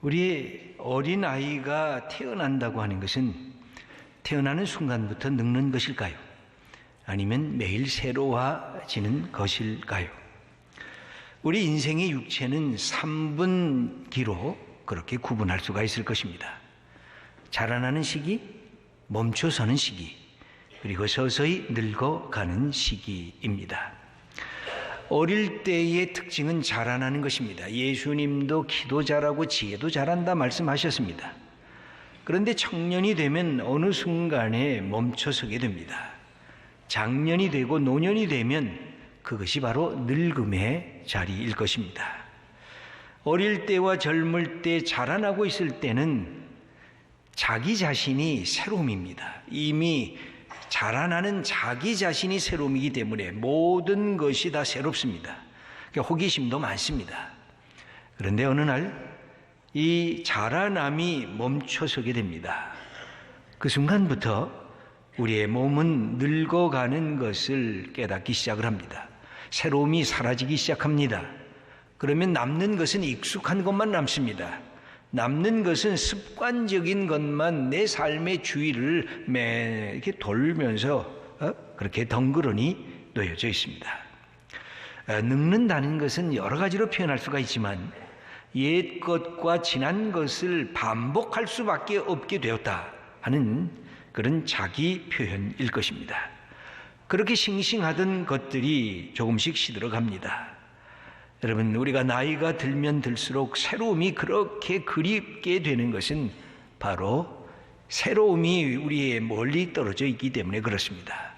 우리 어린아이가 태어난다고 하는 것은 태어나는 순간부터 늙는 것일까요? 아니면 매일 새로워지는 것일까요? 우리 인생의 육체는 3분기로 그렇게 구분할 수가 있을 것입니다. 자라나는 시기, 멈춰서는 시기, 그리고 서서히 늙어가는 시기입니다. 어릴 때의 특징은 자라나는 것입니다. 예수님도 기도 잘하고 지혜도 잘한다 말씀하셨습니다. 그런데 청년이 되면 어느 순간에 멈춰서게 됩니다. 장년이 되고 노년이 되면 그것이 바로 늙음의 자리일 것입니다. 어릴 때와 젊을 때 자라나고 있을 때는 자기 자신이 새로움입니다. 이미 자라나는 자기 자신이 새로움이기 때문에 모든 것이 다 새롭습니다. 호기심도 많습니다. 그런데 어느 날 이 자라남이 멈춰서게 됩니다. 그 순간부터 우리의 몸은 늙어가는 것을 깨닫기 시작을 합니다. 새로움이 사라지기 시작합니다. 그러면 남는 것은 익숙한 것만 남습니다. 남는 것은 습관적인 것만 내 삶의 주위를 이렇게 돌면서 그렇게 덩그러니 놓여져 있습니다. 늙는다는 것은 여러 가지로 표현할 수가 있지만 옛 것과 지난 것을 반복할 수밖에 없게 되었다 하는 그런 자기 표현일 것입니다. 그렇게 싱싱하던 것들이 조금씩 시들어갑니다. 여러분, 우리가 나이가 들면 들수록 새로움이 그렇게 그립게 되는 것은 바로 새로움이 우리의 멀리 떨어져 있기 때문에 그렇습니다.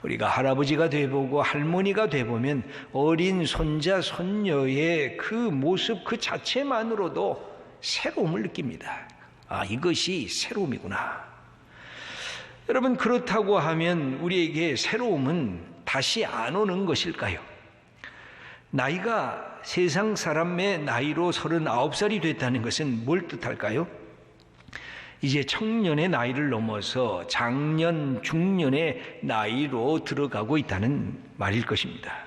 우리가 할아버지가 돼보고 할머니가 돼보면 어린 손자, 손녀의 그 모습 그 자체만으로도 새로움을 느낍니다. 아, 이것이 새로움이구나. 여러분, 그렇다고 하면 우리에게 새로움은 다시 안 오는 것일까요? 나이가 세상 사람의 나이로 39살이 됐다는 것은 뭘 뜻할까요? 이제 청년의 나이를 넘어서 장년, 중년의 나이로 들어가고 있다는 말일 것입니다.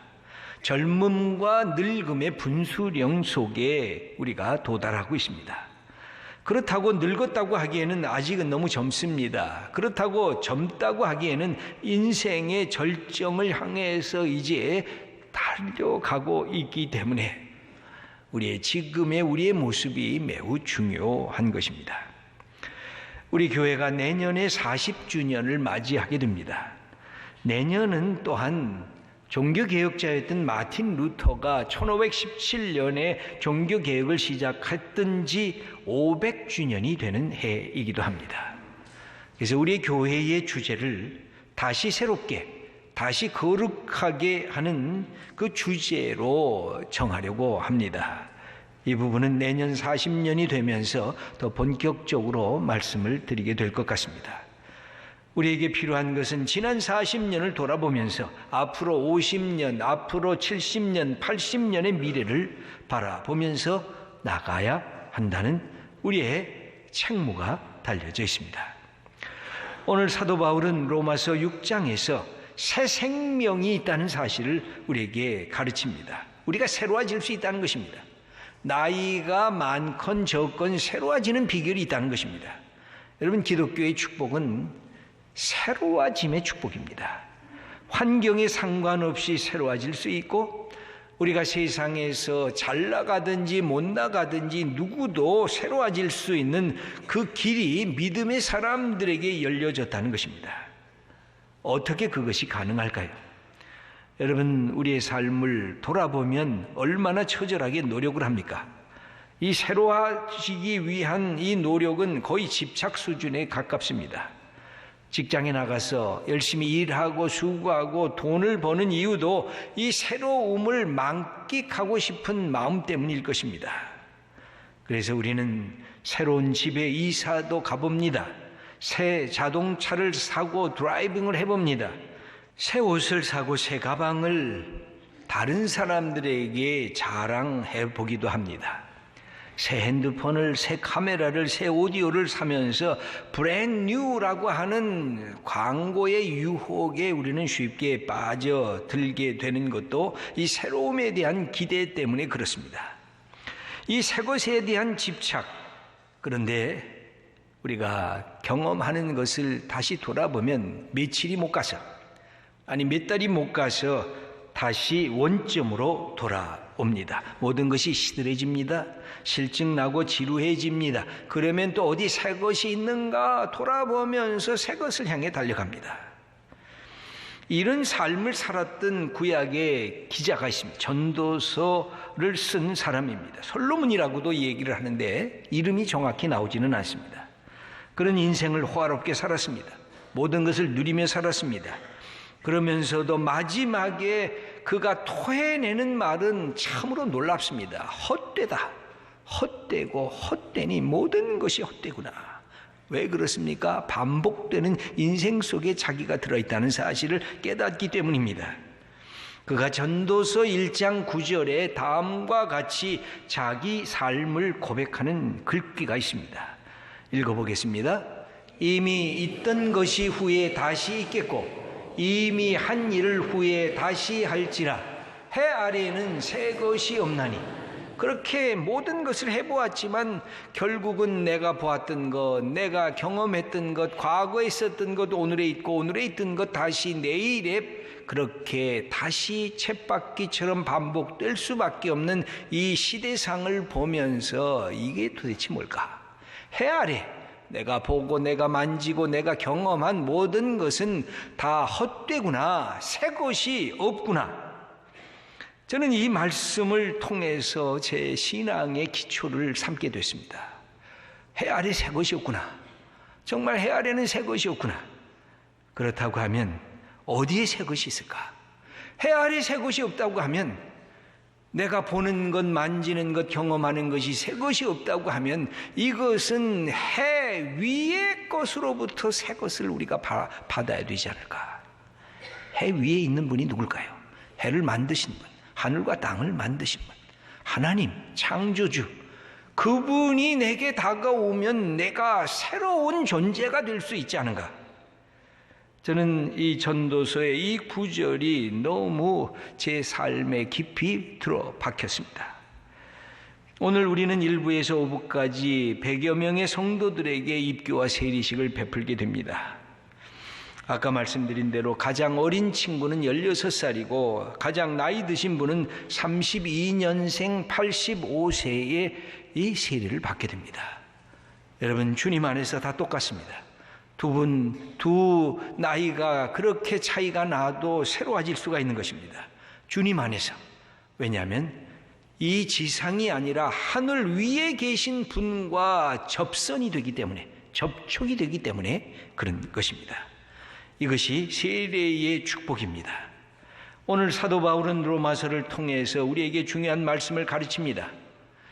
젊음과 늙음의 분수령 속에 우리가 도달하고 있습니다. 그렇다고 늙었다고 하기에는 아직은 너무 젊습니다. 그렇다고 젊다고 하기에는 인생의 절정을 향해서 이제 달려가고 있기 때문에 지금의 우리의 모습이 매우 중요한 것입니다. 우리 교회가 내년에 40주년을 맞이하게 됩니다. 내년은 또한 종교개혁자였던 마틴 루터가 1517년에 종교개혁을 시작했던 지 500주년이 되는 해이기도 합니다. 그래서 우리 교회의 주제를 다시 새롭게, 다시 거룩하게 하는 그 주제로 정하려고 합니다. 이 부분은 내년 40년이 되면서 더 본격적으로 말씀을 드리게 될 것 같습니다. 우리에게 필요한 것은 지난 40년을 돌아보면서 앞으로 50년, 앞으로 70년, 80년의 미래를 바라보면서 나가야 한다는 우리의 책무가 달려져 있습니다. 오늘 사도 바울은 로마서 6장에서 새 생명이 있다는 사실을 우리에게 가르칩니다. 우리가 새로워질 수 있다는 것입니다. 나이가 많건 적건 새로워지는 비결이 있다는 것입니다. 여러분, 기독교의 축복은 새로워짐의 축복입니다. 환경에 상관없이 새로워질 수 있고, 우리가 세상에서 잘 나가든지 못 나가든지 누구도 새로워질 수 있는 그 길이 믿음의 사람들에게 열려졌다는 것입니다. 어떻게 그것이 가능할까요? 여러분, 우리의 삶을 돌아보면 얼마나 처절하게 노력을 합니까? 이 새로워지기 위한 이 노력은 거의 집착 수준에 가깝습니다. 직장에 나가서 열심히 일하고 수고하고 돈을 버는 이유도 이 새로움을 만끽하고 싶은 마음 때문일 것입니다. 그래서 우리는 새로운 집에 이사도 가봅니다. 새 자동차를 사고 드라이빙을 해봅니다. 새 옷을 사고 새 가방을 다른 사람들에게 자랑해 보기도 합니다. 새 핸드폰을, 새 카메라를, 새 오디오를 사면서 브랜뉴라고 하는 광고의 유혹에 우리는 쉽게 빠져들게 되는 것도 이 새로움에 대한 기대 때문에 그렇습니다. 이 새 것에 대한 집착, 그런데 우리가 경험하는 것을 다시 돌아보면 며칠이 못 가서, 아니 몇 달이 못 가서 다시 원점으로 돌아옵니다. 모든 것이 시들해집니다. 실증 나고 지루해집니다. 그러면 또 어디 새 것이 있는가 돌아보면서 새 것을 향해 달려갑니다. 이런 삶을 살았던 구약의 기자가 있습니다. 전도서를 쓴 사람입니다. 솔로몬이라고도 얘기를 하는데 이름이 정확히 나오지는 않습니다. 그런 인생을 호화롭게 살았습니다. 모든 것을 누리며 살았습니다. 그러면서도 마지막에 그가 토해내는 말은 참으로 놀랍습니다. 헛되다. 헛되고 헛되니 모든 것이 헛되구나. 왜 그렇습니까? 반복되는 인생 속에 자기가 들어있다는 사실을 깨닫기 때문입니다. 그가 전도서 1장 9절에 다음과 같이 자기 삶을 고백하는 글귀가 있습니다. 읽어보겠습니다. 이미 있던 것이 후에 다시 있겠고 이미 한 일을 후에 다시 할지라 해 아래에는 새 것이 없나니. 그렇게 모든 것을 해보았지만 결국은 내가 보았던 것, 내가 경험했던 것, 과거에 있었던 것, 오늘에 있고 오늘에 있던 것 다시 내일에 그렇게 다시 쳇바퀴처럼 반복될 수밖에 없는 이 시대상을 보면서 이게 도대체 뭘까? 해 아래 내가 보고 내가 만지고 내가 경험한 모든 것은 다 헛되구나. 새 것이 없구나. 저는 이 말씀을 통해서 제 신앙의 기초를 삼게 됐습니다. 해 아래 새 것이 없구나. 정말 해 아래는 새 것이 없구나. 그렇다고 하면 어디에 새 것이 있을까? 해 아래 새 것이 없다고 하면, 내가 보는 것, 만지는 것, 경험하는 것이 새 것이 없다고 하면 이것은 해 위의 것으로부터 새 것을 우리가 받아야 되지 않을까? 해 위에 있는 분이 누굴까요? 해를 만드신 분, 하늘과 땅을 만드신 분, 하나님 창조주, 그분이 내게 다가오면 내가 새로운 존재가 될 수 있지 않은가? 저는 이 전도서의 이 구절이 너무 제 삶에 깊이 들어 박혔습니다. 오늘 우리는 1부에서 5부까지 100여 명의 성도들에게 입교와 세리식을 베풀게 됩니다. 아까 말씀드린 대로 가장 어린 친구는 16살이고 가장 나이 드신 분은 32년생 85세에 이 세례를 받게 됩니다. 여러분, 주님 안에서 다 똑같습니다. 두 나이가 그렇게 차이가 나도 새로워질 수가 있는 것입니다. 주님 안에서. 왜냐하면 이 지상이 아니라 하늘 위에 계신 분과 접선이 되기 때문에, 접촉이 되기 때문에 그런 것입니다. 이것이 세례의 축복입니다. 오늘 사도 바울은 로마서를 통해서 우리에게 중요한 말씀을 가르칩니다.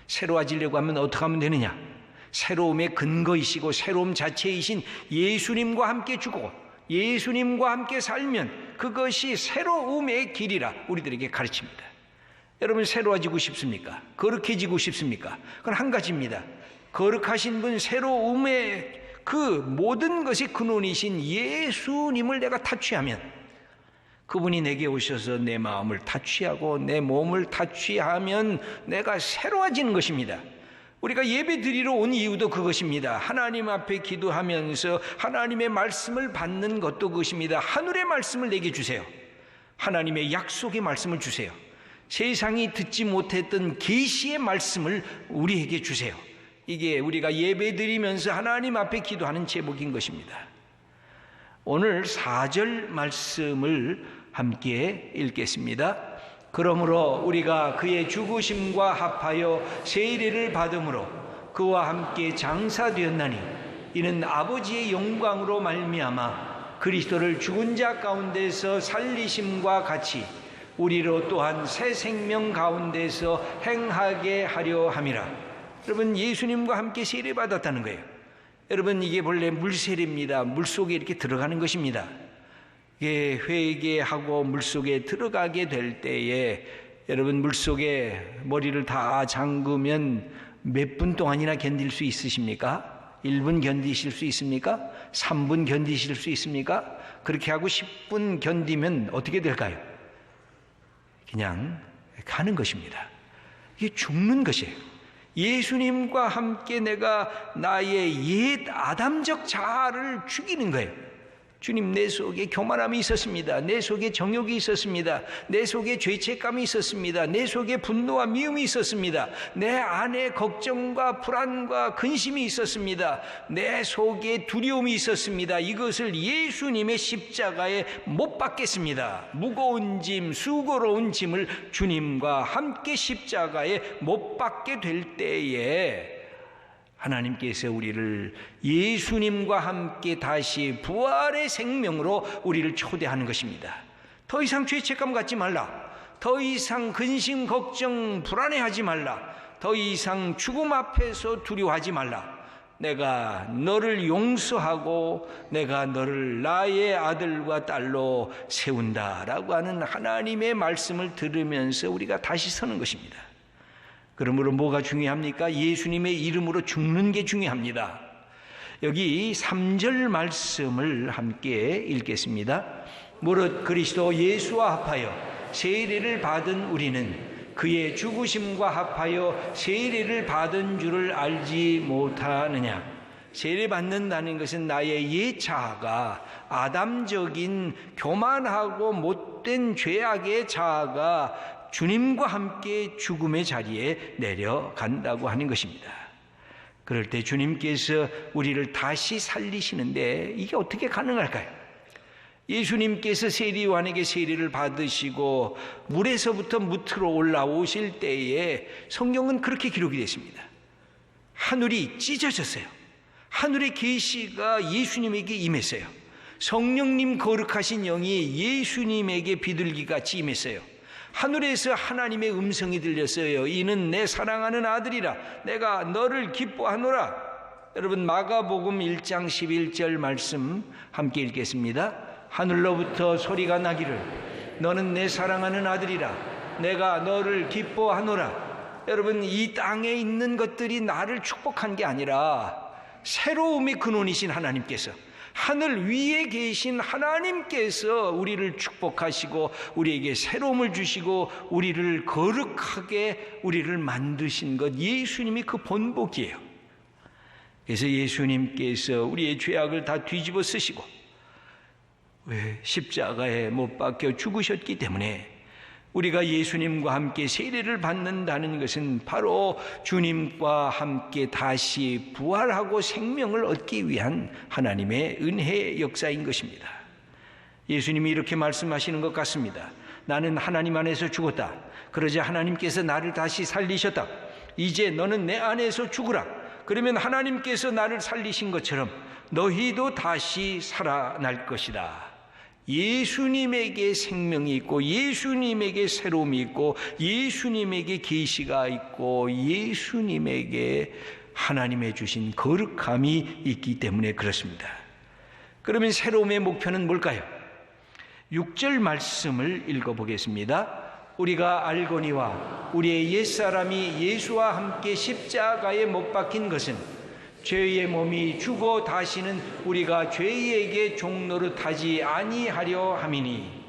새로워지려고 하면 어떻게 하면 되느냐? 새로움의 근거이시고 새로움 자체이신 예수님과 함께 죽고 예수님과 함께 살면 그것이 새로움의 길이라 우리들에게 가르칩니다. 여러분, 새로워지고 싶습니까? 거룩해지고 싶습니까? 그건 한 가지입니다. 거룩하신 분, 새로움의 그 모든 것이 근원이신 예수님을 내가 타취하면, 그분이 내게 오셔서 내 마음을 타취하고 내 몸을 타취하면 내가 새로워지는 것입니다. 우리가 예배 드리러 온 이유도 그것입니다. 하나님 앞에 기도하면서 하나님의 말씀을 받는 것도 그것입니다. 하늘의 말씀을 내게 주세요. 하나님의 약속의 말씀을 주세요. 세상이 듣지 못했던 계시의 말씀을 우리에게 주세요. 이게 우리가 예배 드리면서 하나님 앞에 기도하는 제목인 것입니다. 오늘 4절 말씀을 함께 읽겠습니다. 그러므로 우리가 그의 죽으심과 합하여 세례를 받음으로 그와 함께 장사되었나니 이는 아버지의 영광으로 말미암아 그리스도를 죽은 자 가운데서 살리심과 같이 우리로 또한 새 생명 가운데서 행하게 하려 함이라. 여러분, 예수님과 함께 세례받았다는 거예요. 여러분, 이게 본래 물세례입니다. 물속에 이렇게 들어가는 것입니다. 이게 회개하고 물속에 들어가게 될 때에 여러분, 물속에 머리를 다 잠그면 몇 분 동안이나 견딜 수 있으십니까? 1분 견디실 수 있습니까? 3분 견디실 수 있습니까? 그렇게 하고 10분 견디면 어떻게 될까요? 그냥 가는 것입니다. 이게 죽는 것이에요. 예수님과 함께 내가 나의 옛 아담적 자아를 죽이는 거예요. 주님, 내 속에 교만함이 있었습니다. 내 속에 정욕이 있었습니다. 내 속에 죄책감이 있었습니다. 내 속에 분노와 미움이 있었습니다. 내 안에 걱정과 불안과 근심이 있었습니다. 내 속에 두려움이 있었습니다. 이것을 예수님의 십자가에 못 박겠습니다. 무거운 짐, 수고로운 짐을 주님과 함께 십자가에 못 박게 될 때에 하나님께서 우리를 예수님과 함께 다시 부활의 생명으로 우리를 초대하는 것입니다. 더 이상 죄책감 갖지 말라. 더 이상 근심, 걱정, 불안해하지 말라. 더 이상 죽음 앞에서 두려워하지 말라. 내가 너를 용서하고 내가 너를 나의 아들과 딸로 세운다라고 하는 하나님의 말씀을 들으면서 우리가 다시 서는 것입니다. 그러므로 뭐가 중요합니까? 예수님의 이름으로 죽는 게 중요합니다. 여기 3절 말씀을 함께 읽겠습니다. 무릇 그리스도 예수와 합하여 세례를 받은 우리는 그의 죽으심과 합하여 세례를 받은 줄을 알지 못하느냐. 세례 받는다는 것은 나의 옛 자아가, 아담적인 교만하고 못된 죄악의 자아가 주님과 함께 죽음의 자리에 내려간다고 하는 것입니다. 그럴 때 주님께서 우리를 다시 살리시는데 이게 어떻게 가능할까요? 예수님께서 세리요한에게 세리를 받으시고 물에서부터 무트로 올라오실 때에 성경은 그렇게 기록이 됐습니다. 하늘이 찢어졌어요. 하늘의 계시가 예수님에게 임했어요. 성령님 거룩하신 영이 예수님에게 비둘기같이 임했어요. 하늘에서 하나님의 음성이 들렸어요. 이는 내 사랑하는 아들이라 내가 너를 기뻐하노라. 여러분, 마가복음 1장 11절 말씀 함께 읽겠습니다. 하늘로부터 소리가 나기를 너는 내 사랑하는 아들이라 내가 너를 기뻐하노라. 여러분, 이 땅에 있는 것들이 나를 축복한 게 아니라 새로움의 근원이신 하나님께서, 하늘 위에 계신 하나님께서 우리를 축복하시고 우리에게 새로움을 주시고 우리를 거룩하게 우리를 만드신 것, 예수님이 그 본복이에요. 그래서 예수님께서 우리의 죄악을 다 뒤집어 쓰시고 왜 십자가에 못 박혀 죽으셨기 때문에 우리가 예수님과 함께 세례를 받는다는 것은 바로 주님과 함께 다시 부활하고 생명을 얻기 위한 하나님의 은혜의 역사인 것입니다. 예수님이 이렇게 말씀하시는 것 같습니다. 나는 하나님 안에서 죽었다. 그러자 하나님께서 나를 다시 살리셨다. 이제 너는 내 안에서 죽으라. 그러면 하나님께서 나를 살리신 것처럼 너희도 다시 살아날 것이다. 예수님에게 생명이 있고 예수님에게 새로움이 있고 예수님에게 계시가 있고 예수님에게 하나님의 주신 거룩함이 있기 때문에 그렇습니다. 그러면 새로움의 목표는 뭘까요? 6절 말씀을 읽어보겠습니다. 우리가 알거니와 우리의 옛사람이 예수와 함께 십자가에 못 박힌 것은 죄의 몸이 죽어 다시는 우리가 죄에게 종노릇하지 아니하려 함이니.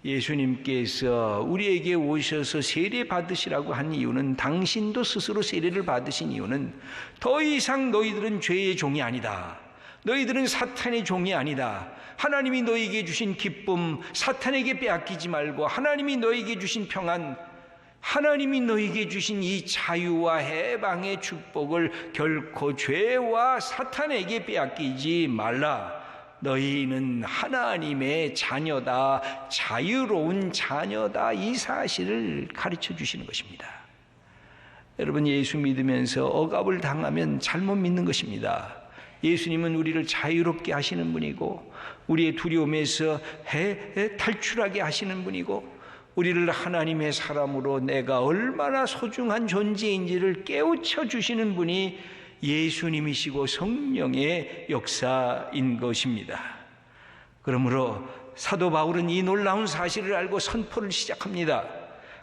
예수님께서 우리에게 오셔서 세례 받으시라고 한 이유는, 당신도 스스로 세례를 받으신 이유는 더 이상 너희들은 죄의 종이 아니다. 너희들은 사탄의 종이 아니다. 하나님이 너희에게 주신 기쁨 사탄에게 빼앗기지 말고 하나님이 너희에게 주신 평안, 하나님이 너희에게 주신 이 자유와 해방의 축복을 결코 죄와 사탄에게 빼앗기지 말라. 너희는 하나님의 자녀다, 자유로운 자녀다, 이 사실을 가르쳐 주시는 것입니다. 여러분, 예수 믿으면서 억압을 당하면 잘못 믿는 것입니다. 예수님은 우리를 자유롭게 하시는 분이고 우리의 두려움에서 탈출하게 하시는 분이고 우리를 하나님의 사람으로 내가 얼마나 소중한 존재인지를 깨우쳐 주시는 분이 예수님이시고 성령의 역사인 것입니다. 그러므로 사도 바울은 이 놀라운 사실을 알고 선포를 시작합니다.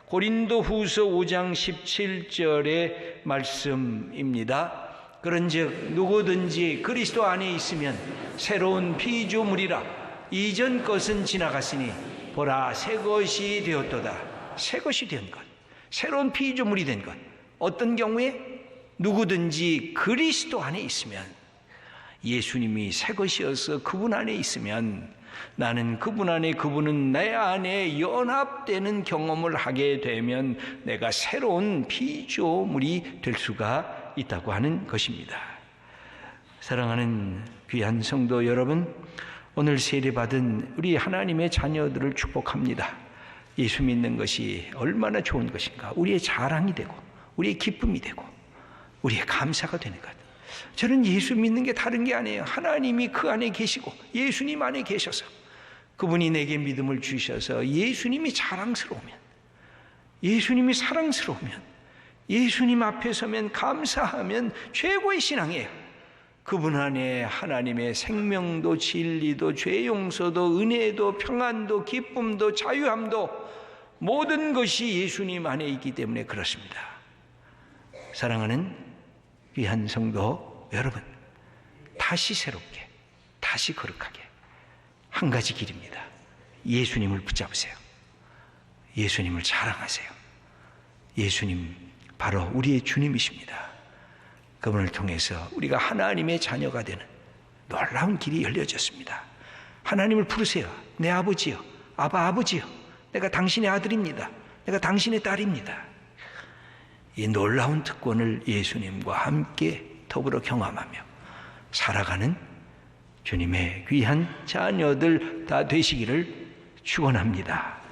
고린도후서 5장 17절의 말씀입니다. 그런즉 누구든지 그리스도 안에 있으면 새로운 피조물이라. 이전 것은 지나갔으니 보라, 새 것이 되었도다. 새 것이 된 것, 새로운 피조물이 된 것. 어떤 경우에? 누구든지 그리스도 안에 있으면, 예수님이 새 것이어서 그분 안에 있으면 나는 그분 안에, 그분은 내 안에 연합되는 경험을 하게 되면 내가 새로운 피조물이 될 수가 있다고 하는 것입니다. 사랑하는 귀한 성도 여러분, 오늘 세례받은 우리 하나님의 자녀들을 축복합니다. 예수 믿는 것이 얼마나 좋은 것인가. 우리의 자랑이 되고 우리의 기쁨이 되고 우리의 감사가 되는 것. 저는 예수 믿는 게 다른 게 아니에요. 하나님이 그 안에 계시고 예수님 안에 계셔서 그분이 내게 믿음을 주셔서 예수님이 자랑스러우면, 예수님이 사랑스러우면, 예수님 앞에 서면 감사하면 최고의 신앙이에요. 그분 안에 하나님의 생명도 진리도 죄 용서도 은혜도 평안도 기쁨도 자유함도 모든 것이 예수님 안에 있기 때문에 그렇습니다. 사랑하는 귀한 성도 여러분, 다시 새롭게, 다시 거룩하게 한 가지 길입니다. 예수님을 붙잡으세요. 예수님을 자랑하세요. 예수님 바로 우리의 주님이십니다. 그분을 통해서 우리가 하나님의 자녀가 되는 놀라운 길이 열려졌습니다. 하나님을 부르세요. 내 아버지요, 아버지요, 내가 당신의 아들입니다. 내가 당신의 딸입니다. 이 놀라운 특권을 예수님과 함께 더불어 경험하며 살아가는 주님의 귀한 자녀들 다 되시기를 축원합니다.